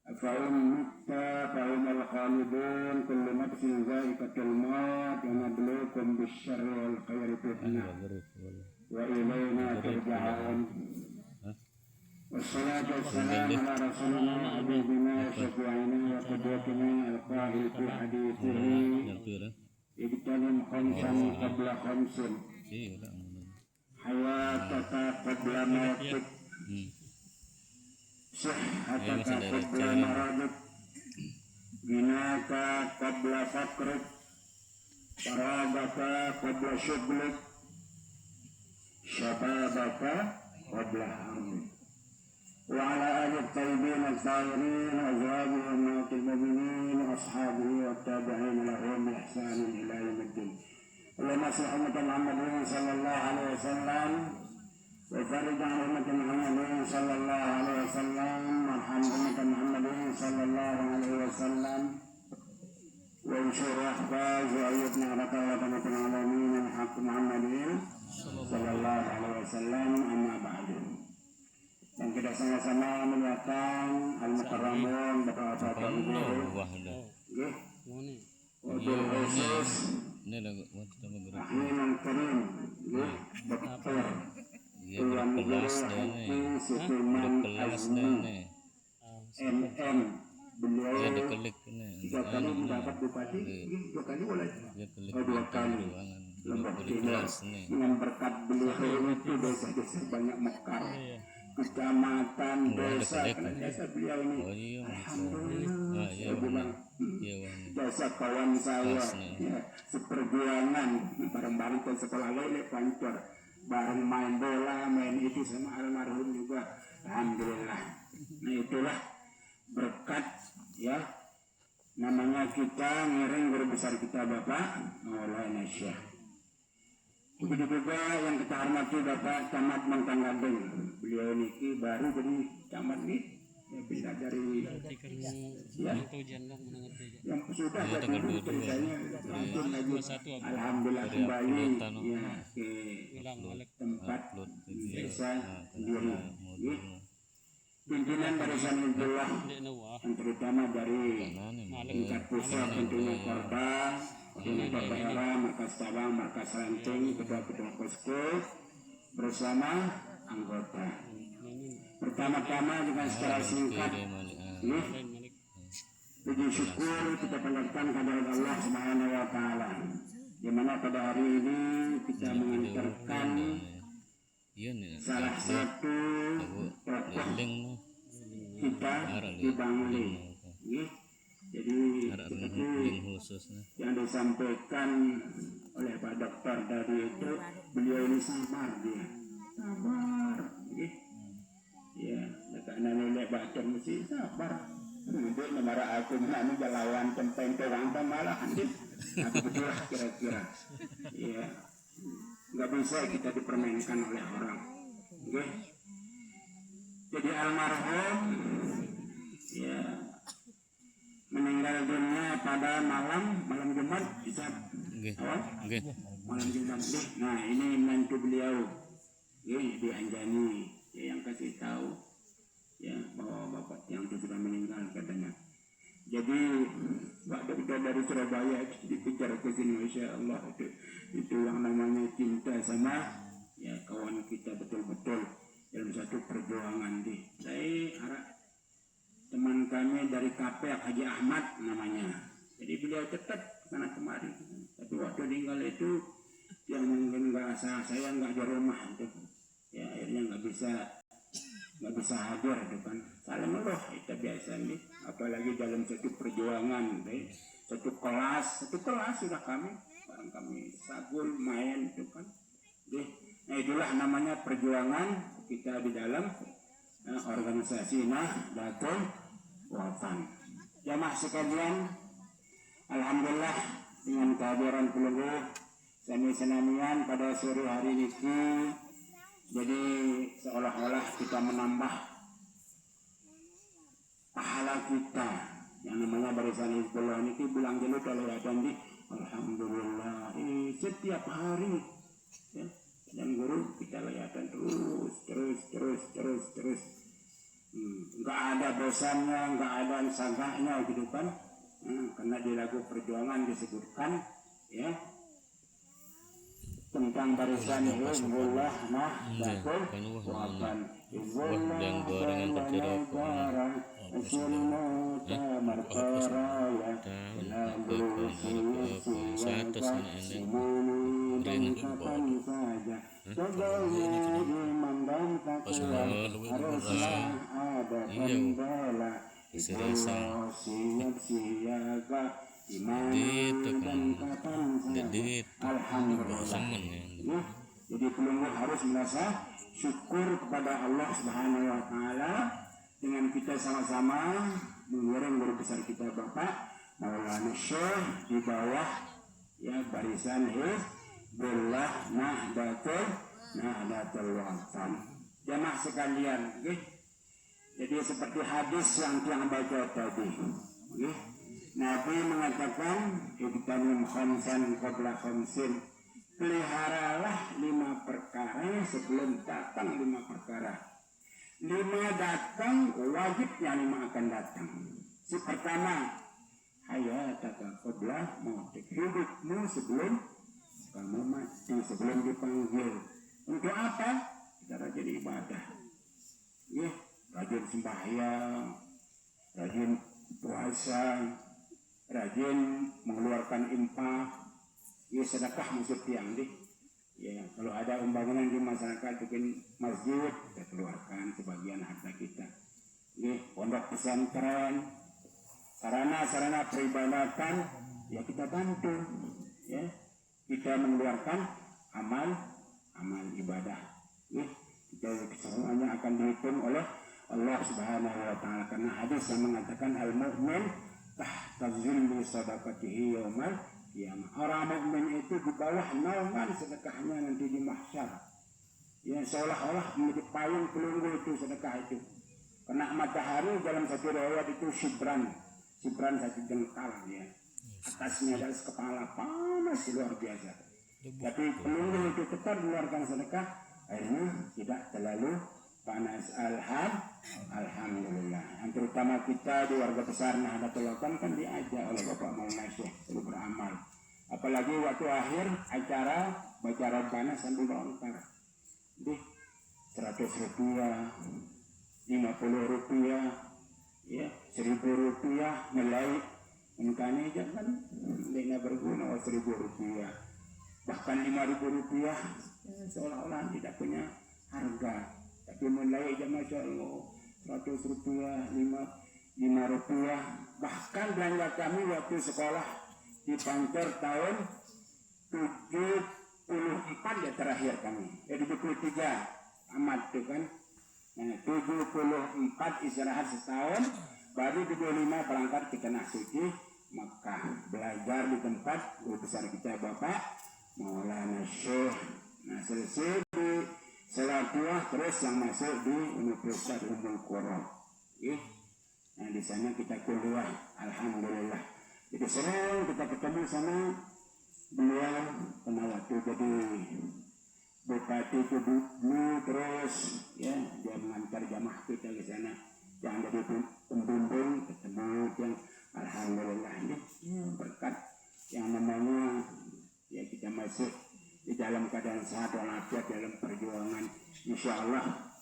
فإن مت فهم الخالدون كل نفس ذائقة الموت ونبلوكم بالشر والخير فتنة وإلينا ترجعون. والصلاة والسلام على رسولنا حبيبنا وشفيعنا وقدوتنا القائل في حديثه اغتنم خمسا قبل خمس حياتك قبل موتك صحتك قبل مرضك غناك قبل فقرك فراغك قبل شغلك شبابك قبل حرمك. وعلى آل الطيبين الطاهرين وأزواجه أمهات المؤمنين وأصحابه والتابعين لهم بإحسان إلى يوم الدين. اللهم صل على محمد صلى الله عليه وسلم وفرج عن أمة محمد صلى الله عليه وسلم وارحم أمة محمد صلى الله عليه وسلم وانشر أحفاظ وأيدنا لك وأمة العالمين بحق محمد صلى الله عليه wasallam. Amma ba'du. Dan kita sama-sama melihatkan al-mukarramun Bapak-bapak Ibu. Nggih. Wabil khusus Rahman Karim. Nggih, Dokter Tuan Guru Haji Sulaiman Azmi MM. Beliau 3 kali mendapat bupati, 2 kali boleh. 2 kali. Lebak Timur dengan berkat beliau itu desa-desa banyak mekar, kecamatan, desa, karena desa beliau ini alhamdulillah saya bilang jasa kawan saya ya, seperjuangan bareng-bareng ke sekolah lele pancor, bareng main bola, main itu sama almarhum juga alhamdulillah. Nah itulah berkat ya, namanya kita ngiring guru besar kita Bapak Maulana Syekh. Begitu juga yang kita hormati Bapak Camat Mentang Gading. Beliau niki baru jadi camat nih, ya, pindah dari ya, yang sudah jadi ceritanya langsung lagi. Alhamdulillah kembali ya ke tempat desa sendiri. Pimpinan barisan Hizbullah yang terutama dari tingkat pusat tentunya Korban, koordinator daerah, markas cabang, markas ranting, ketua-ketua posko bersama anggota. Pertama-tama dengan secara singkat ini puji syukur kita panjatkan kepada Allah Subhanahu wa taala, di mana pada hari ini kita mengantarkan salah satu tokoh kita di Bangli. Jadi itu yang disampaikan oleh Pak Dokter tadi itu, beliau ini sabar dia, sabar. Ya, karena nilai baca mesti sabar. Nanti negara aku menang jalawan tempeng terang malah andin. Aku betul kira-kira. Ya. Nggak bisa kita dipermainkan oleh orang. Okay. Jadi almarhum ya meninggal dunia pada malam Jumat bisa malam Jumat. Nah ini menantu beliau di Anjani yang kasih tahu ya bahwa bapak yang itu sudah meninggal katanya. Jadi waktu kita dari Surabaya dikejar ke sini, Masya Allah itu yang namanya cinta sama ya kawan kita betul-betul dalam satu perjuangan di. Saya harap teman kami dari KPK Haji Ahmad namanya. Jadi beliau tetap karena kemarin. Tapi waktu meninggal itu yang mungkin nggak saya nggak di rumah itu. Ya akhirnya nggak bisa hadir itu kan. Saling meluh itu biasa nih. Apalagi dalam satu perjuangan, satu kelas sudah kami sagul main itu kan. Nah itulah namanya perjuangan kita di dalam organisasi Nahdlatul Wathon. Jamaah sekalian, alhamdulillah dengan kehadiran pelungguh sami senamian pada sore hari ini, jadi seolah-olah kita menambah pahala kita yang namanya barisan Hizbullah ini bilang dulu kalau ada di alhamdulillah setiap hari ya, dan guru kita lihatkan terus nggak ada bosannya, nggak ada sanggahnya gitu kan. Karena di lagu perjuangan disebutkan ya tentang barisan Hizbullah Nahdlatul Wathon. Hizbullah dan negara Muslimata Markaraya Lalu siapa semuanya kapan saja Sebagai imam dan takwa haruslah ada pembela. Hizbullah siap siaga iman dan kapan saja. Alhamdulillah. Jadi pelunggu harus merasa syukur kepada Allah Subhanahu wa taala dengan kita sama-sama mengiring guru besar kita Bapak Maulana Syekh di bawah ya barisan Hizbullah Nahdlatul Wathon. Jamaah sekalian, okay? Jadi seperti hadis yang telah baca tadi, okay? Nabi mengatakan ibtanum khamsan qabla khamsin, peliharalah 5 perkara sebelum datang 5 perkara. 5 datang, wajibnya 5 akan datang. Si pertama, hayataka qabla mautik, hidupmu sebelum kamu mati, sebelum dipanggil. Untuk apa? Kita rajin ibadah, ya, rajin sembahyang, rajin puasa, rajin mengeluarkan infak, ya sedekah maksud tiang deh. Ya, kalau ada pembangunan di masyarakat bikin masjid, kita keluarkan sebagian harta kita. Ya, pondok pesantren, sarana-sarana peribadatan, ya kita bantu. Ya, kita mengeluarkan amal ibadah. Ya, kita semuanya akan dihitung oleh Allah Subhanahu wa taala karena hadis yang mengatakan al-mu'min tahta zilli sadaqatihi yaumal qiyamah. Orang mukmin itu di bawah naungan sedekahnya nanti di mahsyar. Ya, seolah-olah menjadi payung pelunggu itu sedekah itu. Kena matahari dalam satu riwayat itu sibran 1 jengkal ya. Atasnya adalah kepala panas luar biasa. Tapi pelunggu itu tetap mengeluarkan sedekah, akhirnya tidak terlalu panas. Alhamdulillah. Yang terutama kita di warga besar Nahdlatul Wathon kan diajak oleh Bapak Maulana Syekh perlu beramal. Apalagi waktu akhir acara baca Rabbana sambil melontar. Jadi 100 rupiah, 50 rupiah, ya 1000 rupiah nilai mengkani jangan tidak berguna 1000 rupiah. Bahkan 5000 rupiah seolah-olah tidak punya harga. Tapi mulai aja Masya Allah 100 rupiah, 5 rupiah. Bahkan belanja kami waktu sekolah di Pancor tahun 74 ya terakhir kami. Jadi 73 amat tuh kan. Nah 74 istirahat setahun, baru 25 berangkat ke Tanah Suci Makkah. Belajar di tempat guru besar kita Bapak Maulana Syekh. Nah selesai di Selatuah terus yang masuk di Universitas Ummul Qura. Nah di sana kita kuliah, alhamdulillah. Jadi sering kita ketemu sama beliau pernah waktu jadi bupati dulu terus ya dia mengantar jamaah kita ke sana. Yang jadi pembimbing ketemu yang alhamdulillah ini ya, berkat yang namanya ya kita masih di dalam keadaan sehat walafiat dalam perjuangan, insya Allah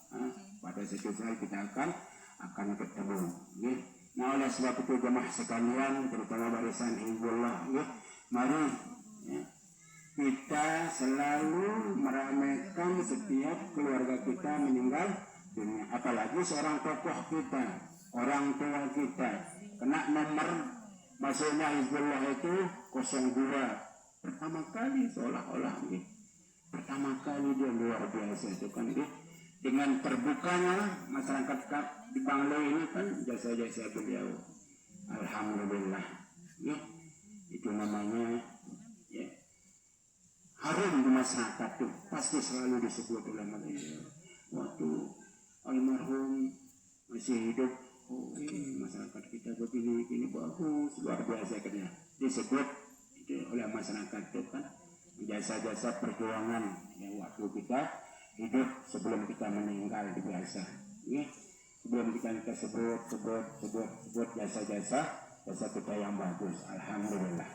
pada suatu saat kita akan ketemu. Ya. Nah oleh sebab itu jemaah sekalian, terutama barisan Hizbullah, ya, mari ya, kita selalu meramaikan setiap keluarga kita meninggal dunia, apalagi seorang tokoh kita, orang tua kita kena nomor masuknya Hizbullah itu 02. Pertama kali seolah-olah ini pertama kali dia luar biasa itu kan dengan terbukanya masyarakat di Bangli ini kan jasa-jasa beliau alhamdulillah ya, itu namanya ya, harum di masyarakat tuh pasti selalu disebut oleh beliau waktu almarhum masih hidup. Oh masyarakat kita begini bagus luar biasa kan disebut oleh masyarakat itu kan jasa-jasa perjuangan yang waktu kita hidup sebelum kita meninggal di biasa. sebelum kita sebut jasa-jasa kita yang bagus. Alhamdulillah.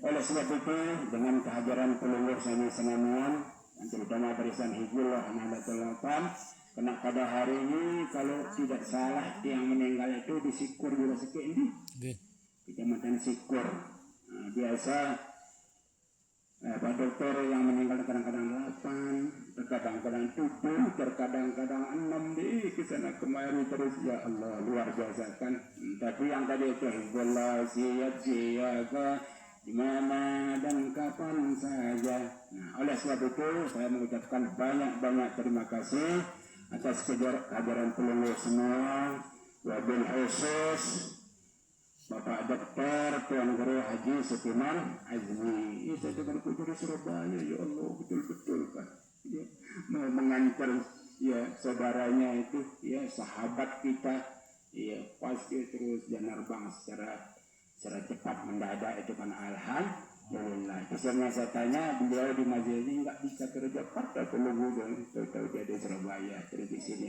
Oleh sebab itu dengan kehadiran pelunggur sami senamian yang terutama barisan Hizbullah Nahdlatul Ulama, karena pada hari ini kalau tidak salah yang meninggal itu di Sikur juga ini Kecamatan Sikur. Biasa Pak Dokter yang meninggal kadang-kadang 8, terkadang-kadang 7, terkadang-kadang 6 di kesana kemari terus, ya Allah luar biasa kan. Tapi yang tadi itu Hizbullah siap siaga di mana dan kapan saja. Nah, oleh sebab itu saya mengucapkan banyak-banyak terima kasih atas kehadiran pelunggur semua, wabil khusus Bapak Dokter Tuan Guru Haji Setiman Azmi. Saya dengan Kudus Surabaya, ya Allah betul-betul kan. Ya, mau mengantar ya saudaranya itu, ya sahabat kita, ya pasti terus janerbang secara cepat mendadak itu kan. Alhamdulillah. Kesannya saya tanya beliau di Majelis ini nggak bisa kerja Jakarta, pelunggur tahu dia di Surabaya terus di sini.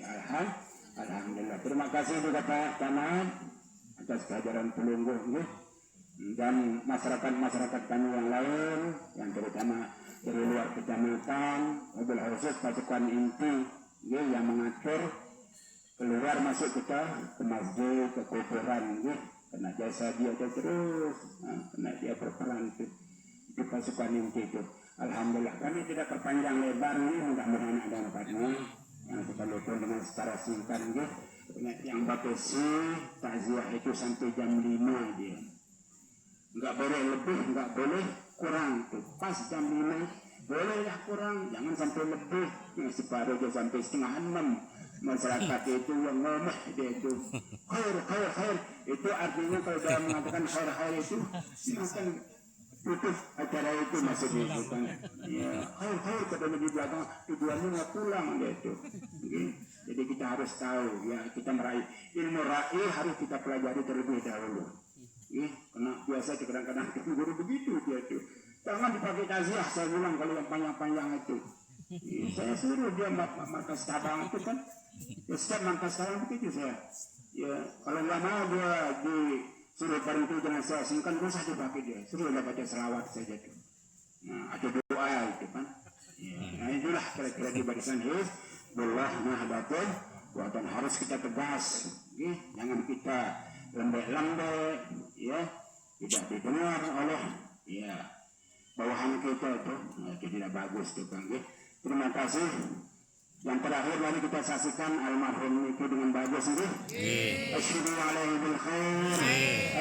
Alhamdulillah. Terima kasih juga Pak Tanah atas kehadiran pelunggur dan masyarakat kami yang lain yang terutama dari luar kecamatan, mobil khusus pasukan inti yang mengatur keluar masuk kita ke masjid, ke kuburan, karena jasa dia terus, karena dia berperan itu di pasukan inti itu. Alhamdulillah kami tidak perpanjang lebar mudah-mudahan ada manfaatnya yang kita lakukan dengan secara singkat yang batasi takziah itu sampai jam 5 dia. Nggak boleh lebih, nggak boleh kurang tuh. Pas jam 5 bolehlah kurang, jangan sampai lebih. Separuh aja sampai setengah 6. Masyarakat itu yang ngomong dia itu khair. Itu artinya kalau dia mengatakan khair itu akan putus acara itu maksudnya itu kan. Ya, khair katanya di belakang tujuannya nggak pulang dia itu. Jadi kita harus tahu ya, kita meraih ilmu raih harus kita pelajari terlebih dahulu. Karena biasa kadang-kadang guru begitu dia itu. Jangan dipakai taziah, saya bilang kalau yang panjang-panjang itu. Saya suruh dia markas cabang itu kan. Ya, setiap markas cabang begitu saya. Ya, kalau nggak mau dia disuruh itu jangan saya singkan, nggak usah dipakai dia. Suruh dia baca selawat saja tuh. Nah, ada doa itu kan. Ya, nah itulah kira-kira di barisan Hizbullah Nahdlatul Ulama, dan harus kita tegas. Jangan kita lembek-lembek, ya, tidak didengar oleh ya bawahan kita itu, itu tidak bagus tuh kan. Terima kasih. Yang terakhir mari kita saksikan almarhum itu dengan bagus ini. Asyhadu alaihi bil khair.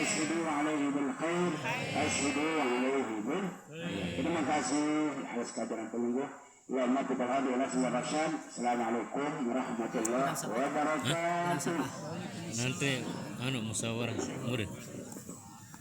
Asyhadu alaihi bil khair. Asyhadu alaihi bil. Terima kasih atas kehadiran pelunggur. Assalamualaikum warahmatullahi wabarakatuh. Nanti musyawarah murid.